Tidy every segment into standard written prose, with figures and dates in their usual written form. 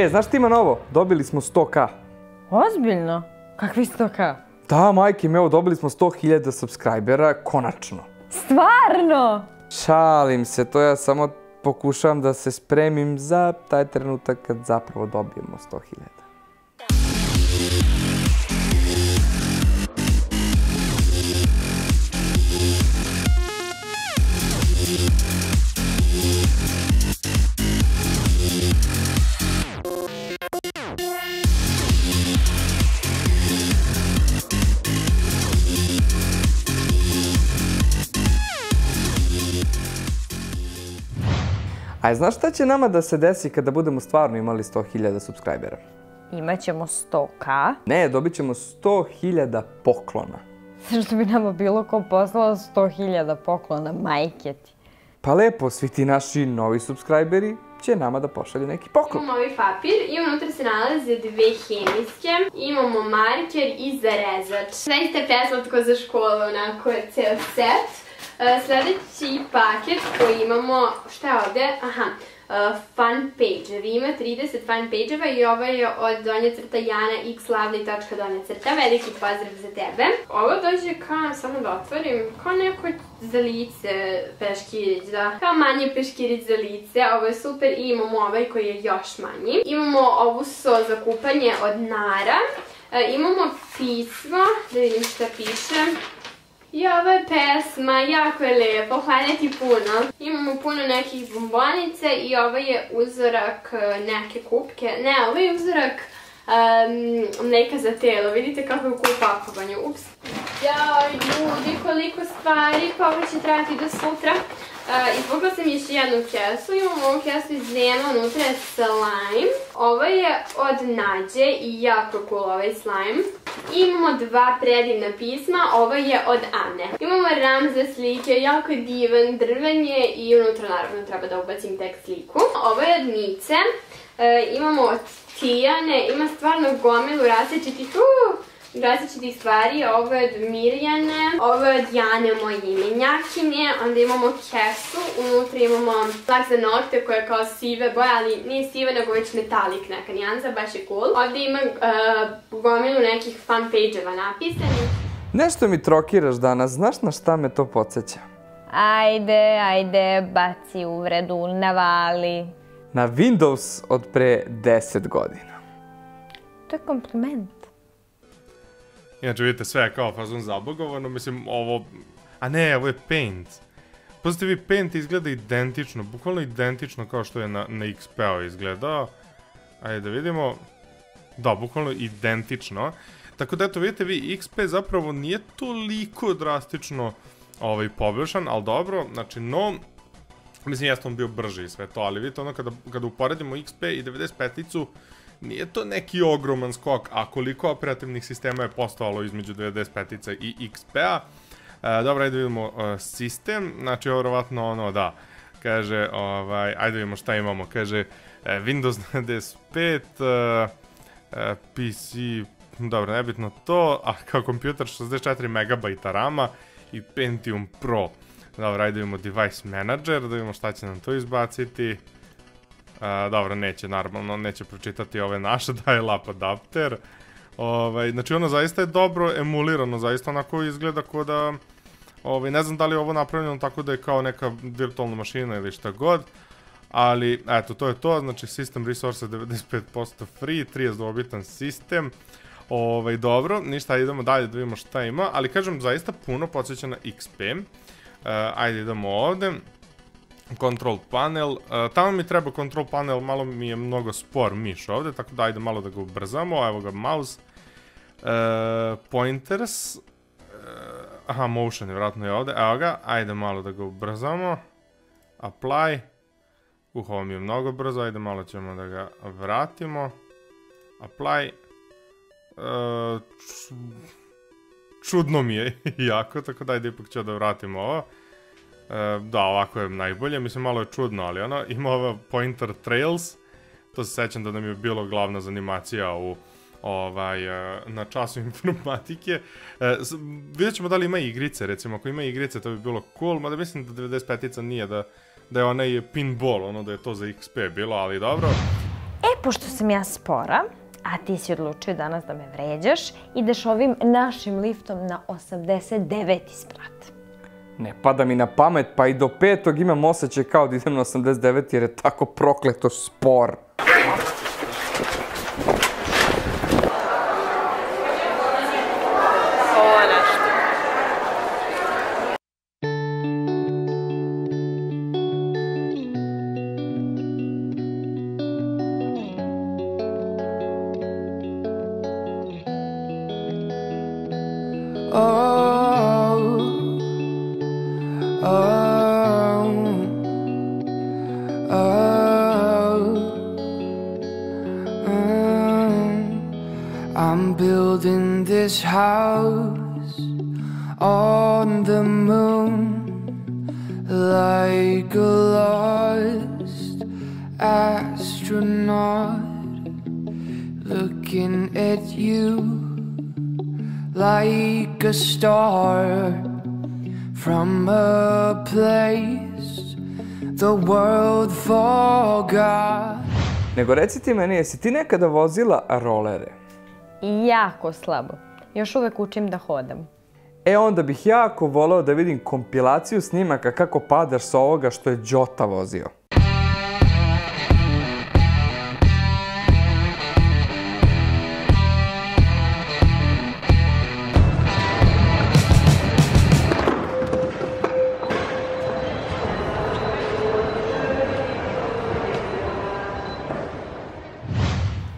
Znaš ti ima novo? Dobili smo 100k. Ozbiljno? Kakvi 100k? Da, majke mi, evo, dobili smo 100.000 subscribera, konačno. Stvarno? Šalim se, to ja samo pokušavam da se spremim za taj trenutak kad zapravo dobijemo 100.000. A znaš šta će nama da se desi kada budemo stvarno imali 100.000 subscribera? Imaćemo 100k. Ne, dobit ćemo 100.000 poklona. Zašto bi nama bilo ko poslao 100.000 poklona, majke ti? Pa lepo, svi ti naši novi subscriberi će nama da pošalju neki poklon. Imamo ovaj papir i unutra se nalaze 2 hemijske, imamo marker i zarezač. Zaista je preslatko za školu, onako je ceo set. Sljedeći paket koji imamo, šta je ovde? Aha, fun page-evi. Ima 30 fun page-eva i ovo je od donja crta Jana x Lavlja i donja crta. Veliki pozdrav za tebe. Ovo dođe kao, samo da otvorim, kao neko za lice peškirić, da. Kao manji peškirić za lice. Ovo je super i imamo ovaj koji je još manji. Imamo ovu so za kupanje od Nara. Imamo pismo, da vidim šta piše. I ovo je pesma, jako je lepo, hvala ti puno. Imamo puno nekih bombonica i ovo je uzorak neke kupke. Ne, ovo je uzorak mleka za telo, vidite kako je u pakovanju. Ups. Jaj, ljudi, koliko stvari, pa ovo će trajati do sutra. Izvukla sam još jednu kesu, imamo ovu kesu iz Zema, unutra je slime. Ovo je od Nađe i jako cool ovaj slime. Imamo 2 predivna pisma, ovo je od Ane. Imamo ram za slike, jako divan, drven je i unutra naravno treba da ubacim tek sliku. Ovo je od Nice, imamo od Tijane, ima stvarno gomilu različitih stvari. Ovo je od Mirjane, ovo je od Jane, moje imenjakinje. Onda imamo kesu, unutra imamo lak za nokte koja je kao sive boje, ali nije sive nego već metalik neka nijansa, baš je cool. Ovdje ima gomilu nekih fun page-eva napisanih. Nešto mi trokiraš danas, znaš na šta me to podsjeća? Ajde, baci uvredu, navali. Na Windows od pre 10 godina. To je kompliment. Inače, vidite, sve je kao fazon zabogovano, mislim, ovo... A ne, ovo je Paint. Pazite vi, Paint izgleda identično, bukvalno identično kao što je na XP-u izgledao. Ajde da vidimo. Da, bukvalno identično. Tako da, eto, vidite vi, XP zapravo nije toliko drastično poboljšan, ali dobro, znači, no... Mislim, jeste on bio brži i sve to, ali vidite, ono, kada uporedimo XP i 95-icu, nije to neki ogroman skok, a koliko operativnih sistema je postojalo između 95-ica i XP-a. Dobro, ajde vidimo sistem, znači ovo vjerovatno ono, da, kaže, ajde vidimo šta imamo, kaže Windows 95, PC, dobro, nebitno to, a kao kompjuter 64 MB RAM-a i Pentium Pro. Dobro, ajde vidimo Device Manager, da vidimo šta će nam to izbaciti. Dobro, neće, normalno, neće pročitati ove naše dial-up adapter. Znači, ono zaista je dobro emulirano, zaista onako izgleda kao da... Ne znam da li je ovo napravljeno tako da je kao neka virtualna mašina ili šta god. Ali, eto, to je to, znači System Resources 95% free, 32-bitan sistem. Dobro, ništa, idemo dalje da vidimo šta ima, ali kažem, zaista puno podsjeća na XP. Ajde, idemo ovde. Control panel, tamo mi treba control panel, malo mi je mnogo spor miš ovde, tako da ajde malo da ga ubrzamo, evo ga mouse, pointers, aha, motion je vratno je ovde, evo ga, ajde malo da ga ubrzamo, apply, ovo mi je mnogo brzo, ajde malo ćemo da ga vratimo, apply, čudno mi je jako, tako da ajde ipak ću da vratimo ovo. Da, ovako je najbolje, mislim malo je čudno, ali ono, ima ovo pointer trails, to se sećam da nam je bilo glavna zanimacija na času informatike. Vidjet ćemo da li ima igrice, recimo, ako ima igrice to bi bilo cool, mada mislim da 95-ica nije, da je onaj pinball, ono da je to za XP bilo, ali dobro. pošto sam ja spora, a ti si odlučio danas da me vređaš, ideš ovim našim liftom na 89. sprat. Ne pada mi na pamet, pa i do 5. imam osjećaj kao da idem na 89 jer je tako prokleto spor. I'm building this house on the moon like a lost astronaut, looking at you like a star from a place the world forgot. Nego reci ti meni, jesi ti nekada vozila rolere? Jako slabo. Još uvek učim da hodam. E onda bih jako voleo da vidim kompilaciju snimaka kako padaš sa ovoga što je Đota vozio.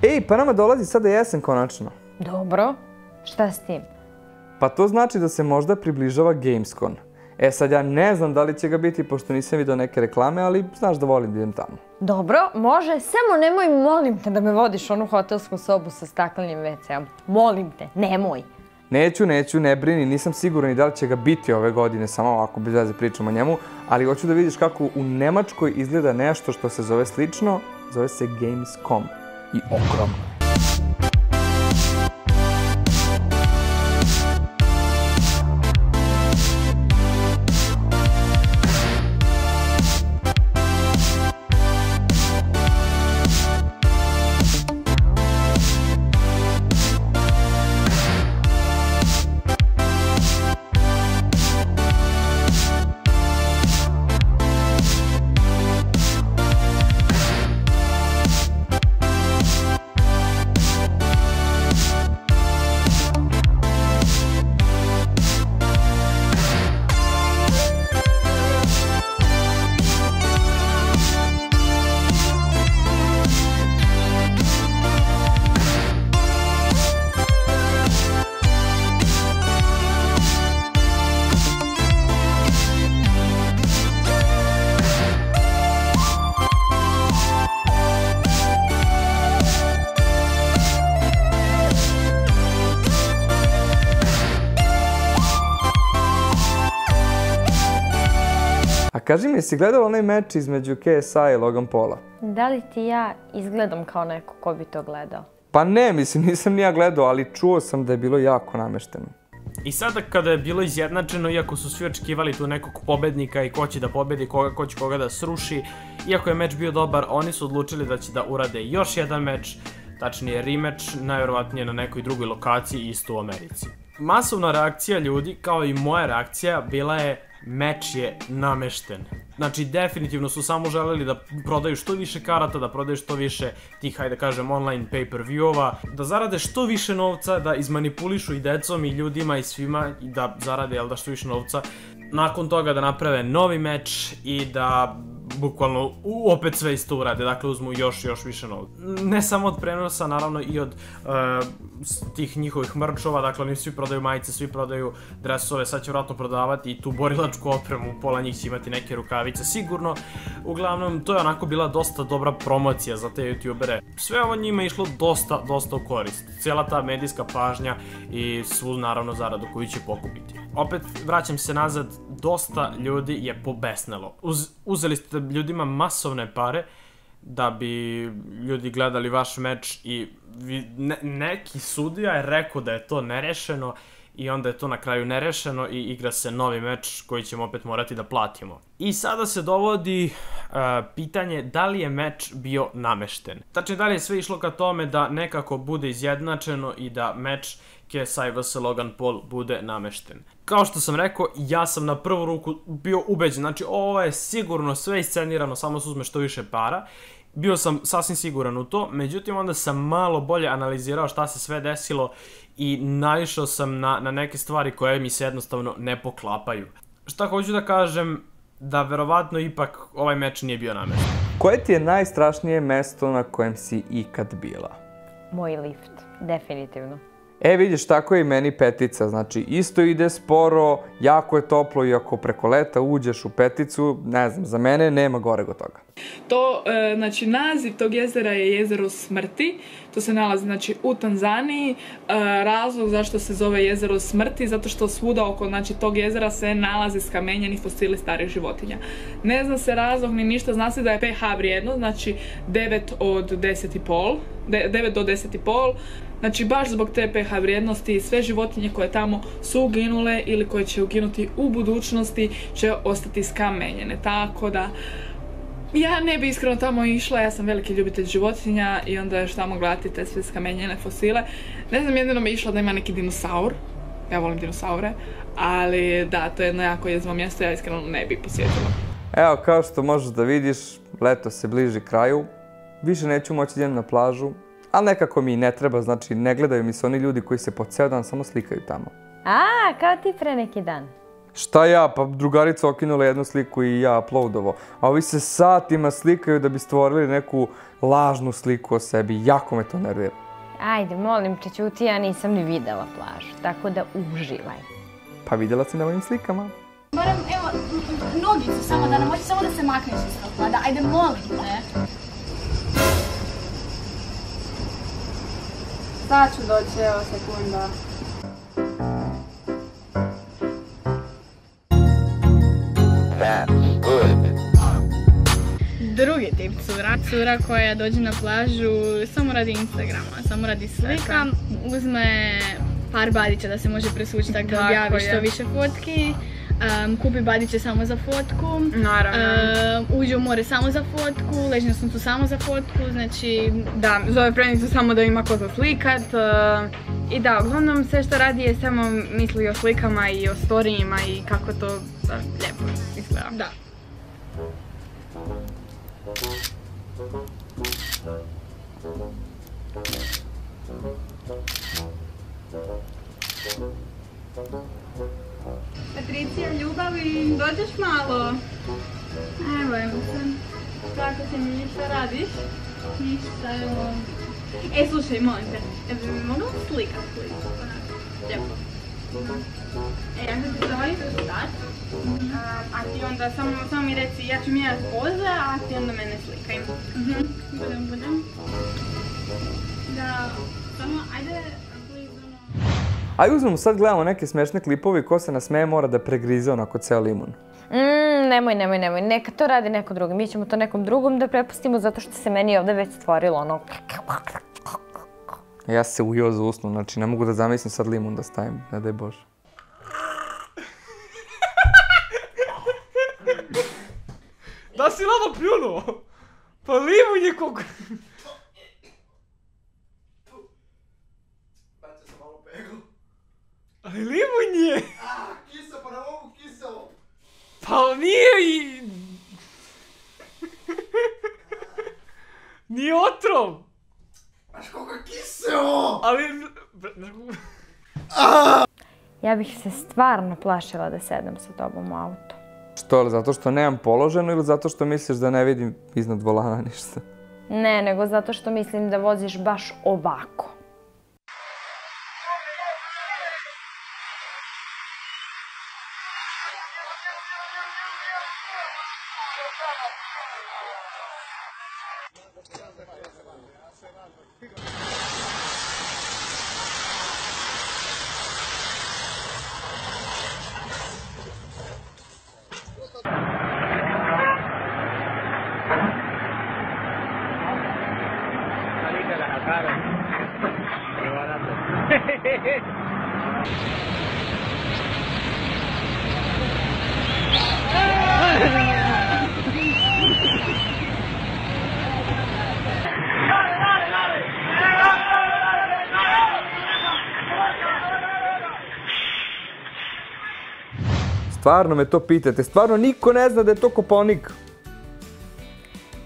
Ej, pa nama dolazi sada jesen konačno. Dobro, šta s tim? Pa to znači da se možda približava Gamescom. E sad ja ne znam da li će ga biti pošto nisam vidio neke reklame, ali znaš da volim da idem tamo. Dobro, može, samo nemoj, molim te, da me vodiš u onu hotelsku sobu sa staklenim WC-om. Molim te, nemoj. Neću, ne brini, nisam siguran i da li će ga biti ove godine, samo ovako bez veze pričam o njemu, ali hoću da vidiš kako u Nemačkoj izgleda nešto što se zove slično, zove se Gamescom i ogromno. A kaži mi, jesi gledala onaj meč između KSI i Logan Paula? Da li ti ja izgledam kao neko ko bi to gledao? Pa ne, mislim, nisam ni ja gledao, ali čuo sam da je bilo jako namešteno. I sada kada je bilo izjednačeno, iako su svi očekivali tu nekog pobednika i ko će da pobedi, ko će koga da sruši, iako je meč bio dobar, oni su odlučili da će da urade još jedan meč, tačnije rematch, najverovatnije na nekoj drugoj lokaciji isto u Americi. Masovna reakcija ljudi, kao i moja reakcija, bila je meč je namešten. Znači, definitivno su samo želeli da prodaju što više karata, da prodaju što više tih, hajde kažem, online pay-per-view-ova, da zarade što više novca, da izmanipulišu i decom i ljudima i svima, i da zarade, jel da, što više novca. Nakon toga da naprave novi meč i da bukvalno opet sve isto urade, dakle uzmu još više novca. Ne samo od prenosa, naravno i od tih njihovih mrčova, dakle oni svi prodaju majice, svi prodaju dresove, sad će vjerojatno prodavati i tu borilačku opremu, pola njih će imati neke rukavice, sigurno. Uglavnom, to je onako bila dosta dobra promocija za te youtubere. Sve ovo njima je išlo dosta u korist. Cijela ta medijska pažnja i svu, naravno, zaradu koju će pokupiti. Opet, vraćam se nazad, dosta ljudi je pobesnelo. Uzeli ste ljudima masovne pare da bi ljudi gledali vaš meč i neki sudija je rekao da je to nerešeno i onda je to na kraju nerešeno i igra se novi meč koji ćemo opet morati da platimo. I sada se dovodi pitanje da li je meč bio namešten. Tačnije, da li je sve išlo ka tome da nekako bude izjednačeno i da meč KSI vs Logan Paul bude namešten. Kao što sam rekao, ja sam na prvu ruku bio ubeđen, znači ovo je sigurno sve iscenirano, samo se uzme što više para. Bio sam sasvim siguran u to, međutim onda sam malo bolje analizirao šta se sve desilo i naišao sam na neke stvari koje mi se jednostavno ne poklapaju. Šta hoću da kažem, da verovatno ipak ovaj meč nije bio namešten. Koje ti je najstrašnije mesto na kojem si ikad bila? Moj lift, definitivno. Vidiš, tako je i meni petica, znači isto ide sporo, jako je toplo i ako preko leta uđeš u peticu, ne znam, za mene nema goreg od toga. To, znači, naziv tog jezera je jezero smrti, to se nalazi, znači, u Tanzaniji. Razlog zašto se zove jezero smrti, zato što svuda oko, znači, tog jezera se nalaze skamenjeni fosili starih životinja. Ne zna se razlog ni ništa, zna se da je pH vrijednost, znači 9 od 10,5, 9 do 10,5. Znači, baš zbog te pH vrijednosti sve životinje koje tamo su uginule ili koje će uginuti u budućnosti će ostati skamenjene. Tako da, ja ne bi iskreno tamo išla, ja sam veliki ljubitelj životinja i onda još tamo gledati te sve skamenjene fosile. Ne znam, jedino mi je išla da ima neki dinosaur. Ja volim dinosaure, ali da, to je jedno jako jezno mjesto, ja iskreno ne bi posjetila. Evo, kao što možeš da vidiš, leto se bliži kraju. Više neću moći da idem na plažu. Ali nekako mi ne treba, znači ne gledaju mi se oni ljudi koji se po ceo dan samo slikaju tamo. Kao ti pre neki dan. Šta ja? Pa drugarica okinula jednu sliku i ja uploadovo. A ovi se satima slikaju da bi stvorili neku lažnu sliku o sebi. Jako me to nervira. Ajde, molim te, ćuti, ja nisam ni videla plažu, tako da uživaj. Pa vidjela si na ovim slikama. Moram, evo, nogicu samo da nam hoće samo da se makneš iz toga. Da, ajde, molim te. Sad ću doći, evo, sekunda. Drugi tip cura. Cura koja dođe na plažu samo radi Instagrama, samo radi slika. Uzme par badića da se može presvući tako da objavi što više fotki. Kupi badiće samo za fotku. Naravno. Uđe u more samo za fotku, leži na suncu samo za fotku, znači... Da, zove prijateljicu samo da ima ko za slikat. I da, uglavnom sve što radi je samo misli o slikama i o storijima i kako to lijepo izgleda. Da. Patricija, ljubavi, dođeš malo? Evo se. Kako se mi, šta radiš? Ništa, evo. Slušaj, molim te, bi mi mogla slikat sliku? Lijepo. Ja ću ti zovem dat, a ti onda samo mi reci, ja ću mijenjati poze, a ti onda mene slikaj. Budem. Da, samo, ajde, Aj uzmemo sad gledamo neke smešne klipove i ko se nasmeje mora da pregrize onako ceo limun. Nemoj, neka to radi neko drugi. Mi ćemo to nekom drugom da prepustimo zato što se meni ovdje već stvorilo ono... Ja se ujeo za usnu, znači ne mogu da zamislim sad limun da stavim, ne daj Bože. Da si lama pljunuo? Pa limun je koliko... Ali limun je... Kisa, pa na ovu kiselo! Pa nije i... Nije otrov! Znaš koliko je kiselo! Ali... Ja bih se stvarno plašila da sedem sa tobom u auto. Što, ali zato što nemam položeno ili zato što misliš da ne vidim iznad volana ništa? Ne, nego zato što mislim da voziš baš ovako. Stvarno me to pitate, stvarno niko ne zna da je to Kopaonik.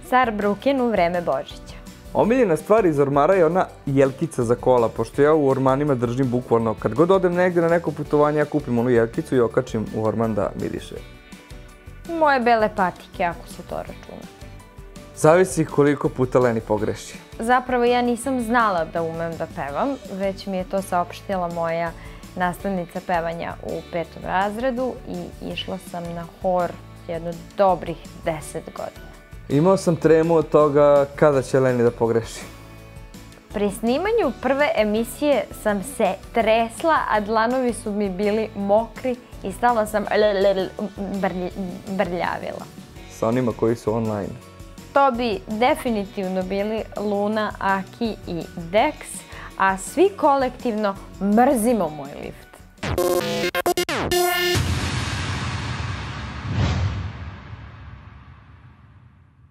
Saarbrücken u vreme Božića. Omiljena stvar iz ormara je ona jelkica za kola, pošto ja u ormanima držim bukvalno. Kad god odem negde na neko putovanje, ja kupim onu jelkicu i okačim u orman da miriše. Moje bele patike, ako se to računa. Zavisi koliko puta Leni pogreši. Zapravo ja nisam znala da umem da pevam, već mi je to saopštila moja nastavnica pevanja u 5. razredu i išla sam na hor jedno dobrih 10 godina. Imao sam tremu od toga kada će Leni da pogreši. Pri snimanju prve emisije sam se tresla, a dlanovi su mi bili mokri i stalno sam brljavila. Sa onima koji su online. To bi definitivno bili Luna, Aki i Dex, a svi kolektivno mrzimo moj lift.